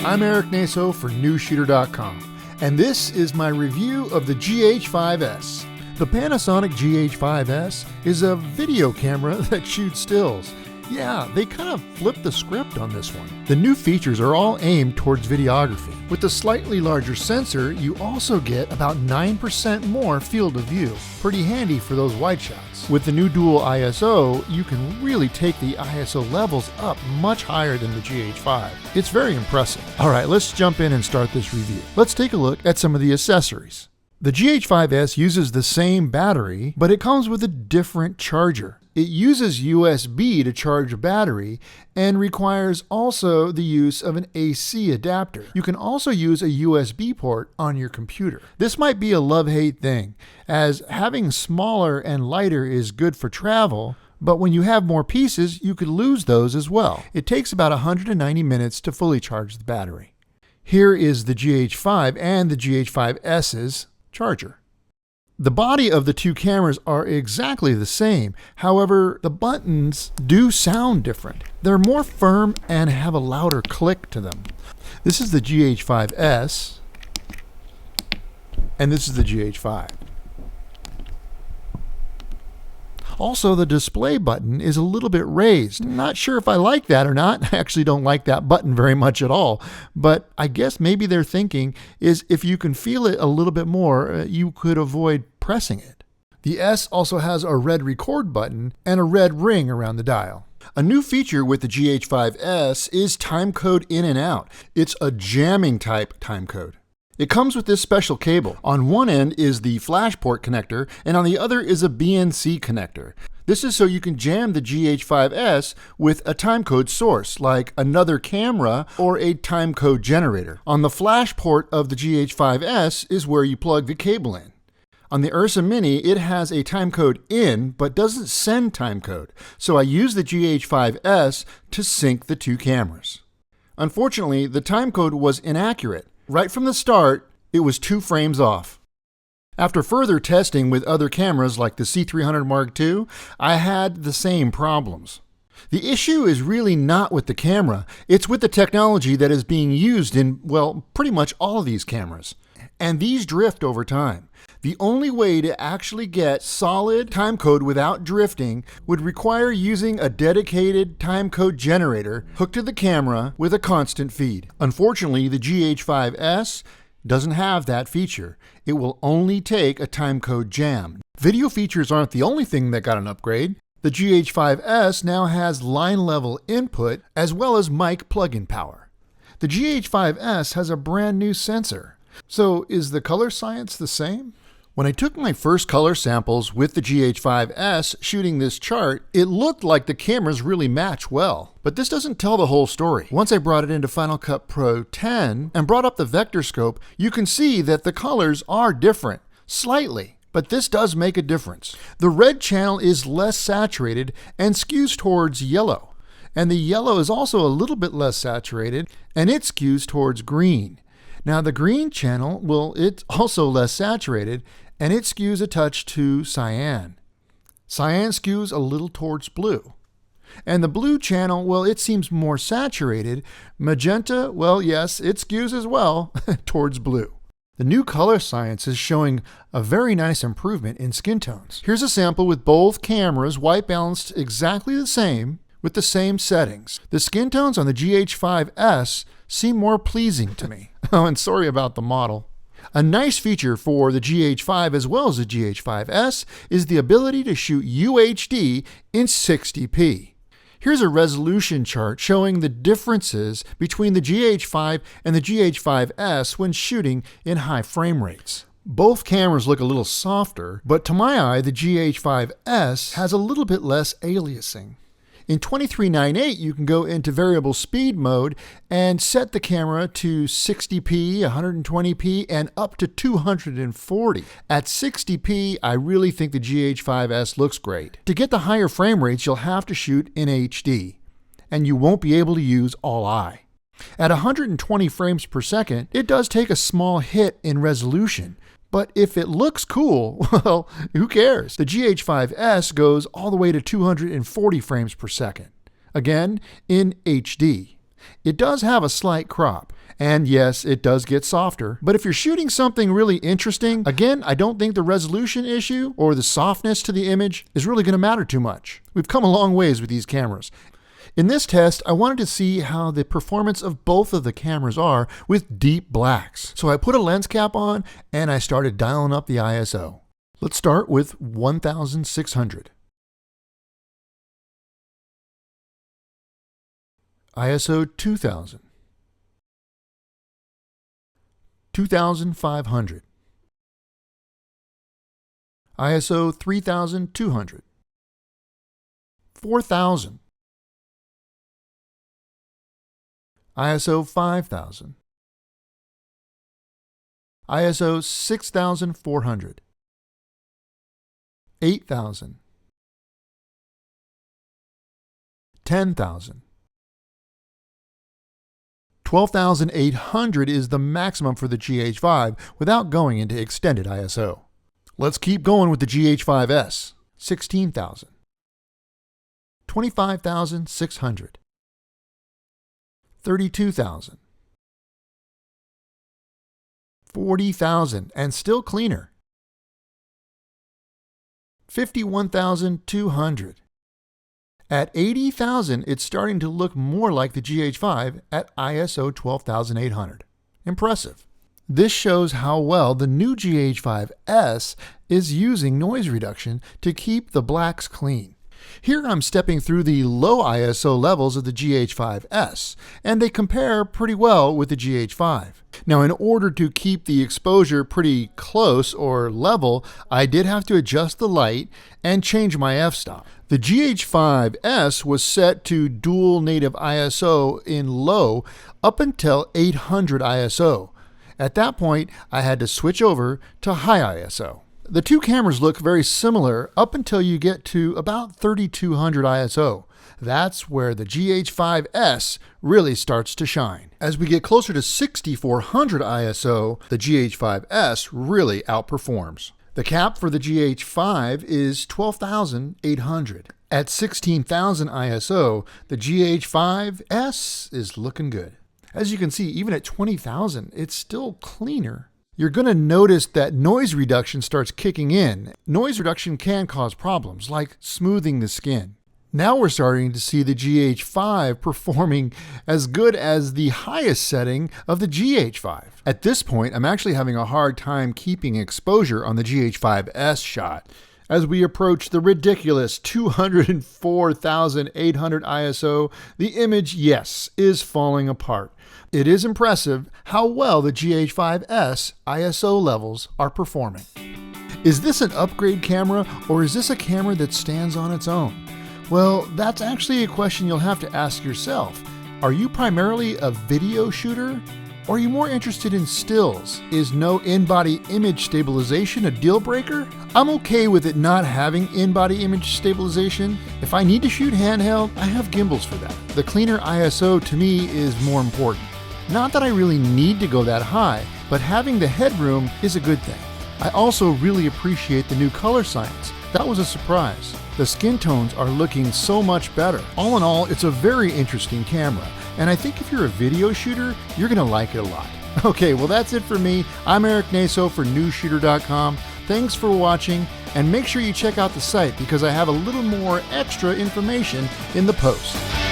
I'm Erik Naso for Newsshooter.com, and this is my review of the GH5S. The Panasonic GH5S is a video camera that shoots stills. Yeah, they kind of flipped the script on this one. The new features are all aimed towards videography. With the slightly larger sensor, you also get about 9% more field of view. Pretty handy for those wide shots. With the new dual ISO, you can really take the ISO levels up much higher than the GH5. It's very impressive. Alright, let's jump in and start this review. Let's take a look at some of the accessories. The GH5S uses the same battery, but it comes with a different charger. It uses USB to charge a battery and requires also the use of an AC adapter. You can also use a USB port on your computer. This might be a love-hate thing, as having smaller and lighter is good for travel, but when you have more pieces, you could lose those as well. It takes about 190 minutes to fully charge the battery. Here is the GH5 and the GH5S's charger. The body of the two cameras are exactly the same. However, the buttons do sound different. They're more firm and have a louder click to them. This is the GH5S, and this is the GH5. Also, the display button is a little bit raised. Not sure if I like that or not. I actually don't like that button very much at all. But I guess maybe their thinking is if you can feel it a little bit more, you could avoid pressing it. The S also has a red record button and a red ring around the dial. A new feature with the GH5S is timecode in and out. It's a jamming type timecode. It comes with this special cable. On one end is the flash port connector, and on the other is a BNC connector. This is so you can jam the GH5S with a timecode source, like another camera or a timecode generator. On the flash port of the GH5S is where you plug the cable in. On the Ursa Mini, it has a timecode in, but doesn't send timecode, so I use the GH5S to sync the two cameras. Unfortunately, the timecode was inaccurate. Right from the start, it was 2 frames off. After further testing with other cameras like the C300 Mark II, I had the same problems. The issue is really not with the camera, it's with the technology that is being used in, well, pretty much all of these cameras. And these drift over time. The only way to actually get solid timecode without drifting would require using a dedicated timecode generator hooked to the camera with a constant feed. Unfortunately, the GH5S doesn't have that feature. It will only take a timecode jam. Video features aren't the only thing that got an upgrade. The GH5S now has line level input as well as mic plug-in power. The GH5S has a brand new sensor. So is the color science the same? When I took my first color samples with the GH5S shooting this chart, it looked like the cameras really match well. But this doesn't tell the whole story. Once I brought it into Final Cut Pro 10 and brought up the vector scope, you can see that the colors are different, slightly. But this does make a difference. The red channel is less saturated and skews towards yellow. And the yellow is also a little bit less saturated and it skews towards green. Now the green channel, well, it's also less saturated and it skews a touch to cyan. Cyan skews a little towards blue. And the blue channel, well, it seems more saturated. Magenta, well, yes, it skews as well towards blue. The new color science is showing a very nice improvement in skin tones. Here's a sample with both cameras white balanced exactly the same with the same settings. The skin tones on the GH5S seem more pleasing to me. Oh, and sorry about the model. A nice feature for the GH5 as well as the GH5S is the ability to shoot UHD in 60p. Here's a resolution chart showing the differences between the GH5 and the GH5S when shooting in high frame rates. Both cameras look a little softer, but to my eye, the GH5S has a little bit less aliasing. In 2398, you can go into variable speed mode and set the camera to 60p, 120p, and up to 240. At 60p, I really think the GH5S looks great. To get the higher frame rates, you'll have to shoot in HD, and you won't be able to use all-eye. At 120 frames per second, it does take a small hit in resolution, but if it looks cool, well, who cares? The GH5S goes all the way to 240 frames per second, again in HD. It does have a slight crop. And yes, it does get softer. But if you're shooting something really interesting, again, I don't think the resolution issue or the softness to the image is really going to matter too much. We've come a long ways with these cameras. In this test, I wanted to see how the performance of both of the cameras are with deep blacks. So I put a lens cap on and I started dialing up the ISO. Let's start with 1600. ISO 2000. 2500. ISO 3200. 4000. ISO 5000. ISO 6400. 8000. 10,000. 12,800 is the maximum for the GH5 without going into extended ISO. Let's keep going with the GH5S. 16,000. 25,600. 32,000. 40,000 and still cleaner. 51,200. At 80,000, it's starting to look more like the GH5 at ISO 12,800. Impressive. This shows how well the new GH5S is using noise reduction to keep the blacks clean. Here I'm stepping through the low ISO levels of the GH5S, and they compare pretty well with the GH5. Now, in order to keep the exposure pretty close or level, I did have to adjust the light and change my f-stop. The GH5S was set to dual native ISO in low up until 800 ISO. At that point, I had to switch over to high ISO. The two cameras look very similar up until you get to about 3200 ISO. That's where the GH5S really starts to shine. As we get closer to 6400 ISO, the GH5S really outperforms. The cap for the GH5 is 12,800. At 16,000 ISO, the GH5S is looking good. As you can see, even at 20,000, it's still cleaner. You're going to notice that noise reduction starts kicking in. Noise reduction can cause problems, like smoothing the skin. Now we're starting to see the GH5 performing as good as the highest setting of the GH5. At this point, I'm actually having a hard time keeping exposure on the GH5S shot. As we approach the ridiculous 204,800 ISO, the image, yes, is falling apart. It is impressive how well the GH5S ISO levels are performing. Is this an upgrade camera, or is this a camera that stands on its own? Well, that's actually a question you'll have to ask yourself. Are you primarily a video shooter? Or are you more interested in stills? Is no in-body image stabilization a deal breaker? I'm okay with it not having in-body image stabilization. If I need to shoot handheld, I have gimbals for that. The cleaner ISO to me is more important. Not that I really need to go that high, but having the headroom is a good thing. I also really appreciate the new color science. That was a surprise. The skin tones are looking so much better. All in all, it's a very interesting camera, and I think if you're a video shooter, you're gonna like it a lot. Okay, well that's it for me. I'm Erik Naso for Newsshooter.com. Thanks for watching, and make sure you check out the site because I have a little more extra information in the post.